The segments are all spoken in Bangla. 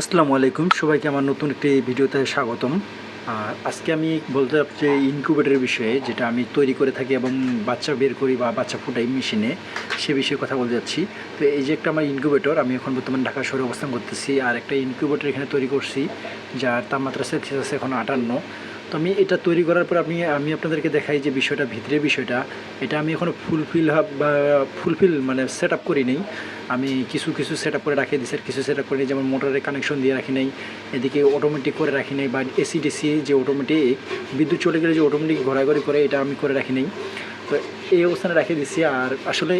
আসসালামু আলাইকুম, সবাইকে আমার নতুন একটি ভিডিওতে স্বাগতম। আর আজকে আমি বলতে চাচ্ছি ইনকিউবেটরের বিষয়ে, যেটা আমি তৈরি করে থাকি এবং বাচ্চা বের করি বা বাচ্চা ফুটাই মেশিনে, সে বিষয়ে কথা বলতে যাচ্ছি। তো এই যে একটা আমার ইনকিউবেটর, আমি এখন বর্তমানে ঢাকা শহরে অবস্থান করতেছি। আর একটা ইনকিউবেটর এখানে তৈরি করছি, যার তাপমাত্রা সেলসিয়াস আছে এখন 58। তো আমি এটা তৈরি করার পর আমি আপনাদেরকে দেখাই যে বিষয়টা, ভিতরের বিষয়টা, এটা আমি এখনও ফুলফিল মানে সেট আপ করি নেই। আমি কিছু সেট আপ করে রাখিয়ে দিচ্ছি, আর কিছু সেট আপ করে নিই, যেমন মোটরের কানেকশন দিয়ে রাখি নাই, এদিকে অটোমেটিক করে রাখি নাই, বা এসি ডিসি যে অটোমেটিক বিদ্যুৎ চলে গেলে যে অটোমেটিক ঘোরাঘুরি করে, এটা আমি করে রাখি নাই। তো এই অবস্থানে রেখে দিচ্ছি। আর আসলে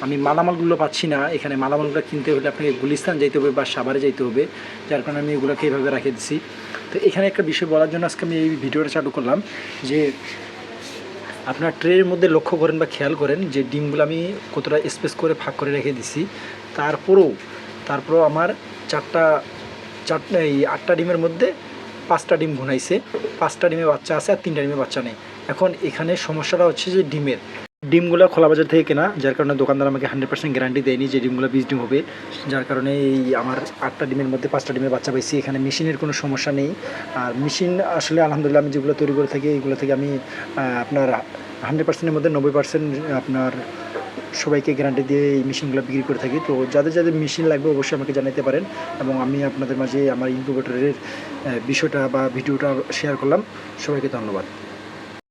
আমি মালামালগুলো পাচ্ছি না, এখানে মালামালগুলো কিনতে হলে আপনাকে গুলিস্তান যাইতে হবে বা সাভারে যাইতে হবে, যার কারণে আমি এগুলোকে এইভাবে রেখে দিচ্ছি। তো এখানে একটা বিষয় বলার জন্য আজকে আমি এই ভিডিওটা চালু করলাম যে আপনার ট্রের মধ্যে লক্ষ্য করেন বা খেয়াল করেন যে ডিমগুলো আমি কতটা স্পেস করে ফাঁক করে রেখে দিছি। তারপরও আমার চারটা এই 8টা ডিমের মধ্যে 5টা ডিম ঘুনাইছে, 5টা ডিমে বাচ্চা আছে আর 3টা ডিমে বাচ্চা নেই। এখন এখানে সমস্যাটা হচ্ছে যে ডিমগুলো খোলা বাজার থেকে কেনা, যার কারণে দোকানদার আমাকে 100% গ্যারান্টি দেয়নি যে ডিমগুলো বীজ ডিম হবে। যার কারণে এই আমার 8টা ডিমের মধ্যে 5টা ডিমের বাচ্চা পাইছি। এখানে মেশিনের কোনো সমস্যা নেই। আর মেশিন আসলে আলহামদুলিল্লাহ আমি যেগুলো তৈরি করে থাকি এইগুলো থেকে আমি আপনার 100%-এর মধ্যে 90% আপনার সবাইকে গ্যারান্টি দিয়ে এই মেশিনগুলো বিক্রি করে থাকি। তো যাদের মেশিন লাগবে অবশ্যই আমাকে জানাতে পারেন, এবং আমি আপনাদের মাঝে আমার ইনকিউবেটরের বিষয়টা বা ভিডিওটা শেয়ার করলাম। সবাইকে ধন্যবাদ।